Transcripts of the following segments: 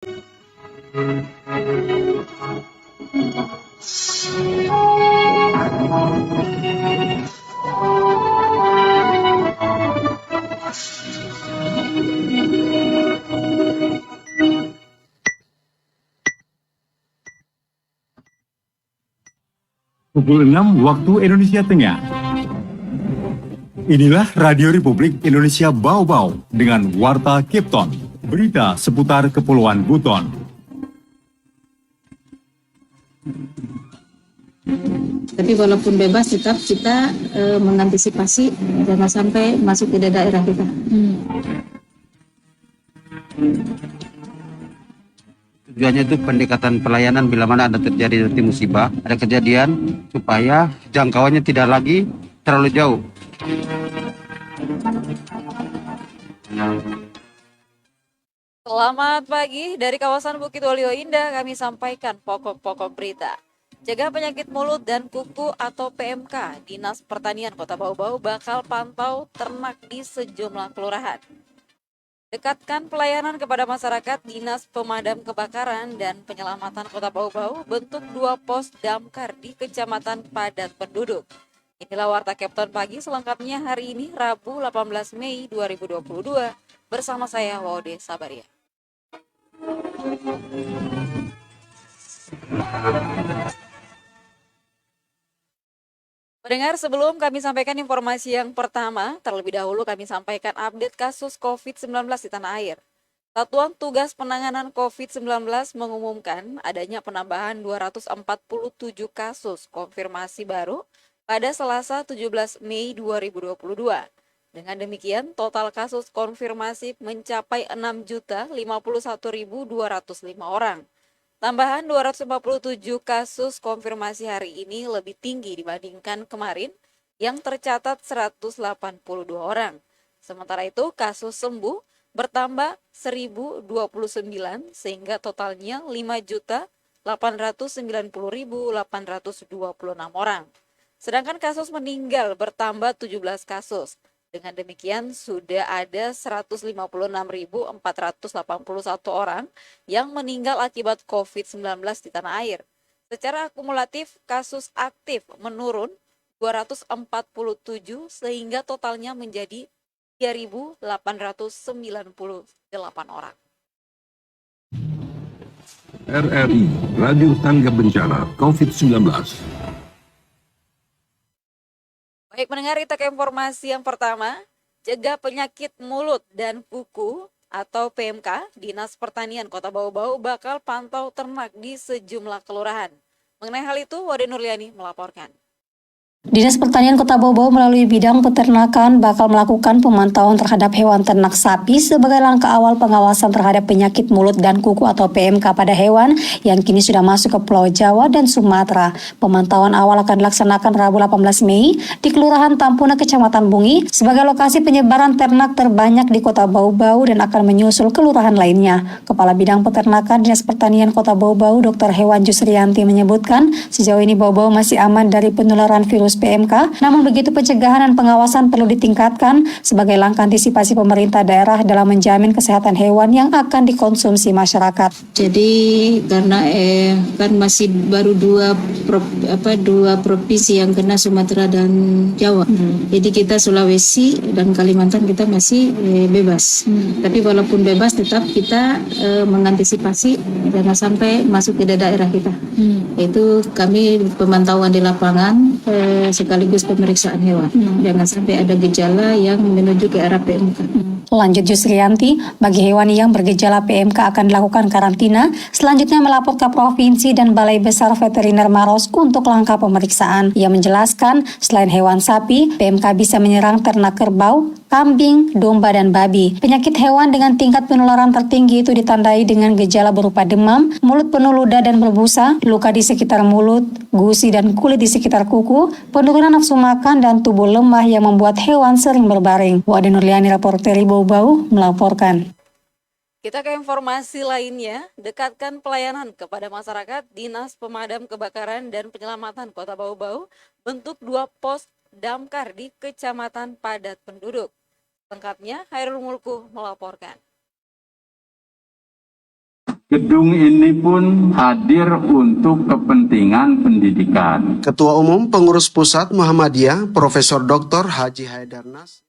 Pukul 6 waktu Indonesia Tengah. Inilah Radio Republik Indonesia Bau-Bau dengan Warta Kipton. Berita seputar Kepulauan Buton. Tapi walaupun bebas tetap kita mengantisipasi jangan sampai masuk ke daerah kita. Tujuannya itu pendekatan pelayanan bila mana ada terjadi nanti musibah, ada kejadian supaya jangkauannya tidak lagi terlalu jauh. Selamat pagi dari kawasan Bukit Waluyo Indah, kami sampaikan pokok-pokok berita. Cegah penyakit mulut dan kuku atau PMK, Dinas Pertanian Kota Bau-Bau bakal pantau ternak di sejumlah kelurahan. Dekatkan pelayanan kepada masyarakat, Dinas Pemadam Kebakaran dan Penyelamatan Kota Bau-Bau bentuk 2 pos damkar di Kecamatan Padat Penduduk. Inilah Warta Kepton Pagi selengkapnya hari ini Rabu 18 Mei 2022 bersama saya Waude Sabaria. Pendengar, sebelum kami sampaikan informasi yang pertama, terlebih dahulu kami sampaikan update kasus COVID-19 di tanah air. Satuan Tugas Penanganan COVID-19 mengumumkan adanya penambahan 247 kasus konfirmasi baru pada Selasa 17 Mei 2022. Dengan demikian, total kasus konfirmasi mencapai 6.051.205 orang. Tambahan 257 kasus konfirmasi hari ini lebih tinggi dibandingkan kemarin yang tercatat 182 orang. Sementara itu kasus sembuh bertambah 1.029 sehingga totalnya 5.890.826 orang. Sedangkan kasus meninggal bertambah 17 kasus. Dengan demikian sudah ada 156.481 orang yang meninggal akibat COVID-19 di tanah air. Secara akumulatif kasus aktif menurun 247 sehingga totalnya menjadi 3.898 orang. RRI Radio Tangga Bencana COVID-19. Baik, mendengar kita ke informasi yang pertama, cegah penyakit mulut dan kuku atau PMK, Dinas Pertanian Kota Bau-Bau bakal pantau ternak di sejumlah kelurahan. Mengenai hal itu, Wade Nurliani melaporkan. Dinas Pertanian Kota Bau-Bau melalui bidang peternakan bakal melakukan pemantauan terhadap hewan ternak sapi sebagai langkah awal pengawasan terhadap penyakit mulut dan kuku atau PMK pada hewan yang kini sudah masuk ke Pulau Jawa dan Sumatera. Pemantauan awal akan dilaksanakan Rabu 18 Mei di Kelurahan Tampuna, Kecamatan Bungi sebagai lokasi penyebaran ternak terbanyak di Kota Bau-Bau dan akan menyusul kelurahan lainnya. Kepala Bidang Peternakan Dinas Pertanian Kota Bau-Bau Dr. Hewan Jusrianti menyebutkan sejauh ini Bau-Bau masih aman dari penularan virus PMK, namun begitu pencegahan dan pengawasan perlu ditingkatkan sebagai langkah antisipasi pemerintah daerah dalam menjamin kesehatan hewan yang akan dikonsumsi masyarakat. Jadi karena kan masih baru dua provinsi yang kena, Sumatera dan Jawa. Jadi kita Sulawesi dan Kalimantan kita masih bebas. Tapi walaupun bebas tetap kita mengantisipasi jangan sampai masuk ke daerah kita. Itu kami pemantauan di lapangan sekaligus pemeriksaan hewan. Jangan sampai ada gejala yang menuju ke arah PMK. Lanjut Jusrianti, bagi hewan yang bergejala PMK akan dilakukan karantina, selanjutnya melapor ke provinsi dan Balai Besar Veteriner Maros untuk langkah pemeriksaan. Ia menjelaskan, selain hewan sapi, PMK bisa menyerang ternak kerbau, kambing, domba, dan babi. Penyakit hewan dengan tingkat penularan tertinggi itu ditandai dengan gejala berupa demam, mulut penuh ludah dan berbusa, luka di sekitar mulut, gusi dan kulit di sekitar kuku, penurunan nafsu makan, dan tubuh lemah yang membuat hewan sering berbaring. Wade Nurliani, reporteri Bau-Bau, melaporkan. Kita ke informasi lainnya, dekatkan pelayanan kepada masyarakat, Dinas Pemadam Kebakaran dan Penyelamatan Kota Bau-Bau bentuk 2 pos damkar di Kecamatan Padat Penduduk. Lengkapnya, Hairul Mulku melaporkan. Gedung ini pun hadir untuk kepentingan pendidikan. Ketua Umum Pengurus Pusat Muhammadiyah, Profesor Dr. Haji Haidarnas.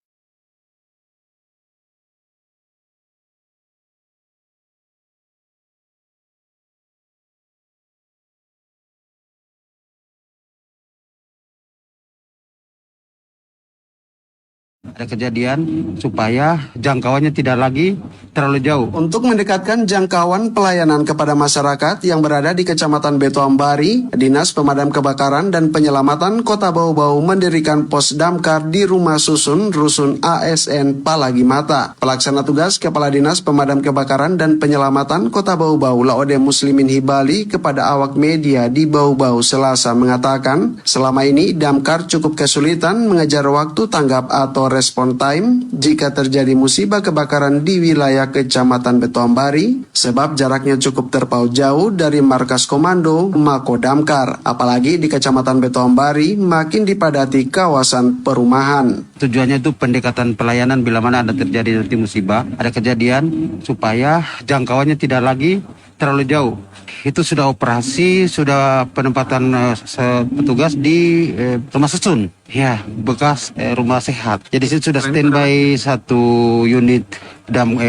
Ada kejadian supaya jangkauannya tidak lagi terlalu jauh. Untuk mendekatkan jangkauan pelayanan kepada masyarakat yang berada di Kecamatan Beto Ambari, Dinas Pemadam Kebakaran dan Penyelamatan Kota Bau-Bau mendirikan pos damkar di Rumah Susun Rusun ASN Palagi Mata. Pelaksana tugas Kepala Dinas Pemadam Kebakaran dan Penyelamatan Kota Bau-Bau Laode Muslimin Hibali kepada awak media di Bau-Bau Selasa mengatakan, selama ini damkar cukup kesulitan mengejar waktu tanggap atau respon time jika terjadi musibah kebakaran di wilayah Kecamatan Beto Ambari sebab jaraknya cukup terpaut jauh dari markas komando Mako Damkar. Apalagi di Kecamatan Beto Ambari makin dipadati kawasan perumahan. Tujuannya itu pendekatan pelayanan bila mana ada terjadi nanti musibah, ada kejadian supaya jangkauannya tidak lagi terlalu jauh. Itu sudah operasi, sudah penempatan petugas di rumah susun, ya bekas rumah sehat. Jadi situ sudah standby satu unit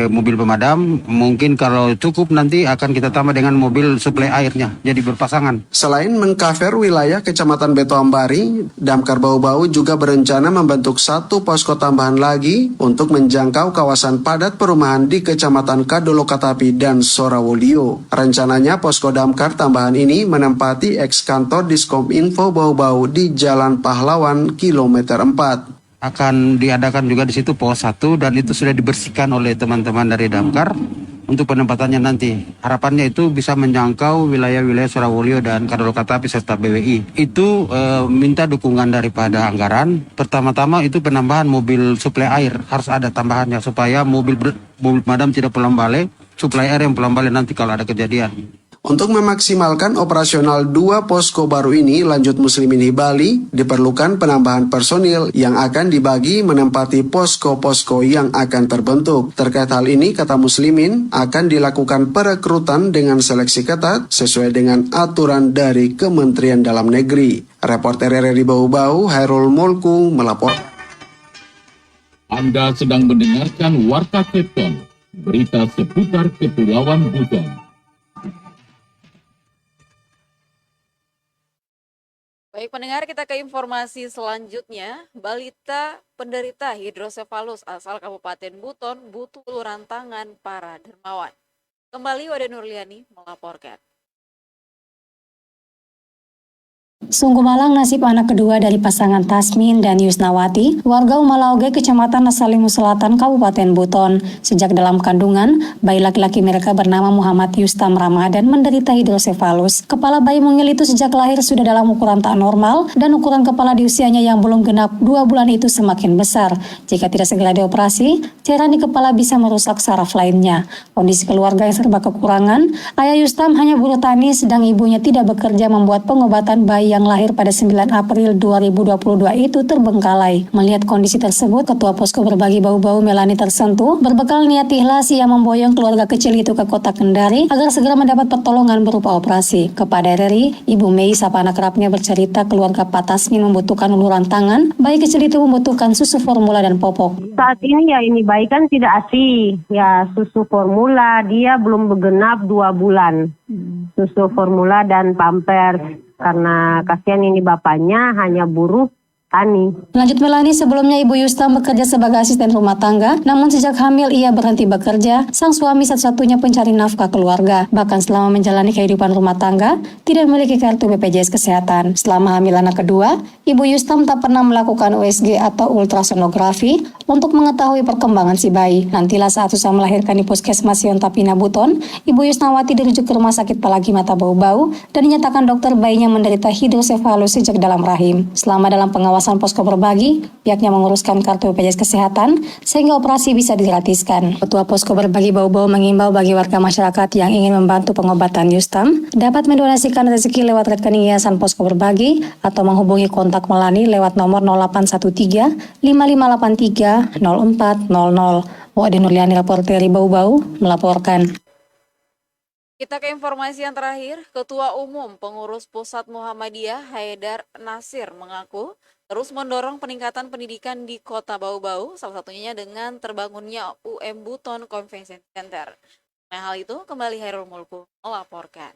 mobil pemadam. Mungkin kalau cukup nanti akan kita tambah dengan mobil suplai airnya, jadi berpasangan. Selain mengcover wilayah Kecamatan Beto Ambari, Damkar Bau-Bau juga berencana membentuk satu posko tambahan lagi untuk menjangkau kawasan padat perumahan di Kecamatan Kadolokatapi dan Sorawolio. Rencananya posko damkar tambahan ini menempati eks-kantor Diskominfo Bau-Bau di Jalan Pahlawan kilometer 4. Akan diadakan juga di situ pos 1 dan itu sudah dibersihkan oleh teman-teman dari damkar untuk penempatannya nanti. Harapannya itu bisa menjangkau wilayah-wilayah Sorawolio dan Kadolokatapi serta BWI. Itu minta dukungan daripada anggaran. Pertama-tama itu penambahan mobil suplai air, harus ada tambahannya supaya mobil pemadam tidak pulang balik, suplai air yang pulang balik nanti kalau ada kejadian. Untuk memaksimalkan operasional dua posko baru ini, lanjut Muslimin Hibali, diperlukan penambahan personil yang akan dibagi menempati posko-posko yang akan terbentuk. Terkait hal ini, kata Muslimin, akan dilakukan perekrutan dengan seleksi ketat sesuai dengan aturan dari Kementerian Dalam Negeri. Reporter RRI Bau-Bau, Hairul Mulku, melapor. Anda sedang mendengarkan Warta Kepton, berita seputar Kepulauan Buton. Baik pendengar, kita ke informasi selanjutnya. Balita penderita hidrosefalus asal Kabupaten Buton butuh uluran tangan para dermawan. Kembali Wade Nurliani melaporkan. Sungguh malang nasib anak kedua dari pasangan Tasmin dan Yusnawati, warga Umalauge, Kecamatan Nasalimu Selatan, Kabupaten Buton. Sejak dalam kandungan, bayi laki-laki mereka bernama Muhammad Yustam Ramadan menderita hidrosefalus. Kepala bayi mungil itu sejak lahir sudah dalam ukuran tak normal dan ukuran kepala di usianya yang belum genap 2 bulan itu semakin besar. Jika tidak segera dioperasi, cairan di kepala bisa merusak saraf lainnya. Kondisi keluarga yang serba kekurangan, ayah Yustam hanya buruh tani sedang ibunya tidak bekerja membuat pengobatan bayi yang lahir pada 9 April 2022 itu terbengkalai. Melihat kondisi tersebut, Ketua Posko Berbagi Bau-Bau Melani tersentuh, berbekal niat ikhlas ia memboyong keluarga kecil itu ke kota Kendari agar segera mendapat pertolongan berupa operasi. Kepada RRI, Ibu Mei, sapa anak kerapnya, bercerita keluarga Pak Tasmin membutuhkan uluran tangan, bayi kecil itu membutuhkan susu formula dan popok. Saat ini ya ini bayi kan tidak ASI, ya susu formula, dia belum bergenap 2 bulan. Susu formula dan pampers. Karena kasihan ini bapaknya hanya buruh tani. Lanjut Melani, sebelumnya Ibu Yustam bekerja sebagai asisten rumah tangga, namun sejak hamil ia berhenti bekerja. Sang suami satu-satunya pencari nafkah keluarga. Bahkan selama menjalani kehidupan rumah tangga, tidak memiliki kartu BPJS Kesehatan. Selama hamil anak kedua, Ibu Yustam tak pernah melakukan USG atau ultrasonografi untuk mengetahui perkembangan si bayi. Nantilah saat usai melahirkan di Puskesmas Yontapina Buton, Ibu Yusnawati dirujuk ke Rumah Sakit Palagi Mata Bau-Bau dan dinyatakan dokter bayinya menderita hidrosefalus sejak dalam rahim. Selama dalam pengawasan Posko Berbagi, pihaknya menguruskan kartu BPJS Kesehatan sehingga operasi bisa digratiskan. Ketua Posko Berbagi Bau-Bau mengimbau bagi warga masyarakat yang ingin membantu pengobatan Yustam dapat mendonasikan rezeki lewat rekening Yayasan Posko Berbagi atau menghubungi kontak Melani lewat nomor 0813 5583 0400. Wade Nurliani, reporter Bau-Bau, melaporkan. Kita ke informasi yang terakhir, Ketua Umum Pengurus Pusat Muhammadiyah Haidar Nasir mengaku terus mendorong peningkatan pendidikan di Kota Bau-Bau, salah satunya dengan terbangunnya UM Buton Convention Center. Nah, hal itu kembali Hairul Mulku melaporkan.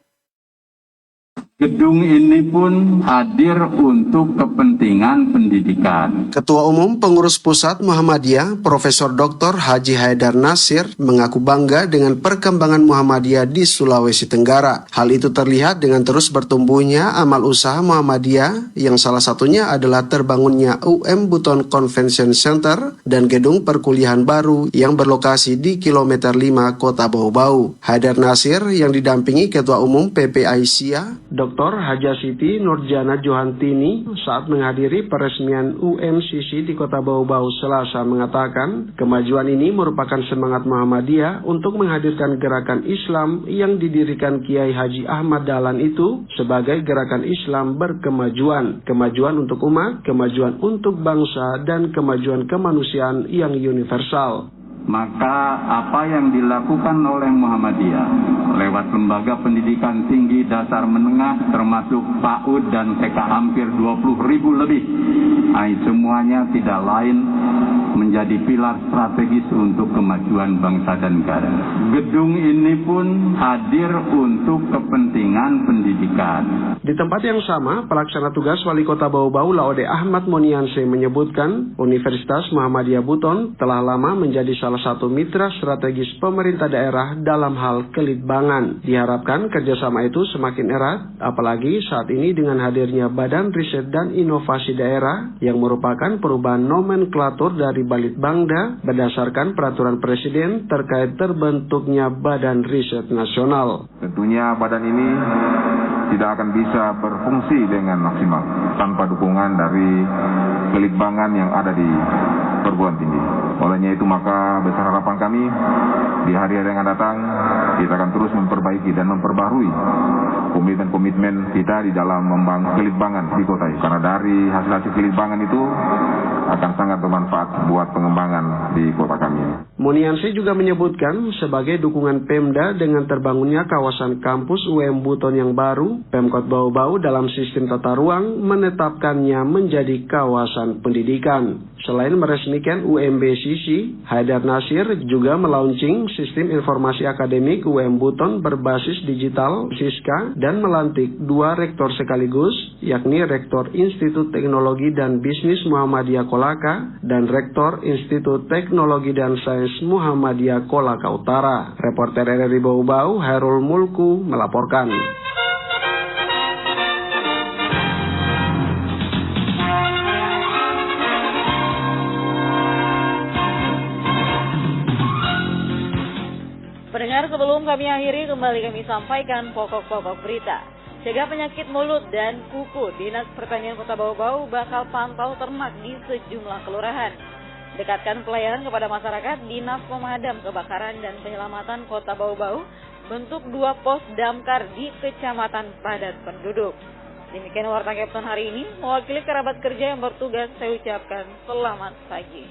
Gedung ini pun hadir untuk kepentingan pendidikan. Ketua Umum Pengurus Pusat Muhammadiyah Profesor Dr. Haji Haidar Nasir mengaku bangga dengan perkembangan Muhammadiyah di Sulawesi Tenggara. Hal itu terlihat dengan terus bertumbuhnya amal usaha Muhammadiyah yang salah satunya adalah terbangunnya UM Buton Convention Center dan gedung perkuliahan baru yang berlokasi di kilometer 5 Kota Bau-Bau. Haidar Nasir yang didampingi Ketua Umum PPISIA Dr. Haja Siti Nurjana Johantini saat menghadiri peresmian UMCC di Kota Bau-Bau Selasa mengatakan kemajuan ini merupakan semangat Muhammadiyah untuk menghadirkan gerakan Islam yang didirikan Kiai Haji Ahmad Dahlan itu sebagai gerakan Islam berkemajuan, kemajuan untuk umat, kemajuan untuk bangsa, dan kemajuan kemanusiaan yang universal. Maka apa yang dilakukan oleh Muhammadiyah lewat lembaga pendidikan tinggi dasar menengah termasuk PAUD dan TK hampir 20.000 lebih, semuanya tidak lain menjadi pilar strategis untuk kemajuan bangsa dan negara. Gedung ini pun hadir untuk kepentingan pendidikan. Di tempat yang sama, pelaksana tugas Wali Kota Bau-Bau Laode Ahmad Monianse menyebutkan Universitas Muhammadiyah Buton telah lama menjadi salah satu mitra strategis pemerintah daerah dalam hal kelitbangan. Diharapkan kerjasama itu semakin erat, apalagi saat ini dengan hadirnya Badan Riset dan Inovasi Daerah yang merupakan perubahan nomenklatur dari Balitbangda berdasarkan peraturan Presiden terkait terbentuknya Badan Riset Nasional. Tentunya badan ini tidak akan bisa berfungsi dengan maksimal tanpa dukungan dari kelitbangan yang ada di perguruan tinggi. Olehnya itu maka besar harapan kami di hari-hari yang akan datang kita akan terus memperbaiki dan memperbarui komitmen-komitmen kita di dalam membangun kelitbangan di kota ini. Karena dari hasil-hasil kelitbangan itu akan sangat bermanfaat buat pengembangan di kota kami. Moniansi juga menyebutkan sebagai dukungan Pemda dengan terbangunnya kawasan kampus UM Buton yang baru, Pemkot Bau-Bau dalam sistem tata ruang menetapkannya menjadi kawasan pendidikan. Selain meresmikan UMBCC, Haidar Nasir juga melaunching sistem informasi akademik UM Buton berbasis digital Siska dan melantik 2 rektor sekaligus, yakni Rektor Institut Teknologi dan Bisnis Muhammadiyah Kolaka dan Rektor Institut Teknologi dan Sains Muhammadiyah Kolaka Utara. Reporter RRI Bau-Bau, Hairul Mulku melaporkan. Pendengar, sebelum kami akhiri, kembali kami sampaikan pokok-pokok berita. Cegah penyakit mulut dan kuku, Dinas Pertanian Kota Bau-Bau bakal pantau ternak di sejumlah kelurahan. Dekatkan pelayanan kepada masyarakat, Dinas Pemadam Kebakaran dan Penyelamatan Kota Bau-Bau bentuk 2 pos damkar di kecamatan padat penduduk. Demikian Warta Kapten hari ini, mewakili kerabat kerja yang bertugas, saya ucapkan selamat pagi.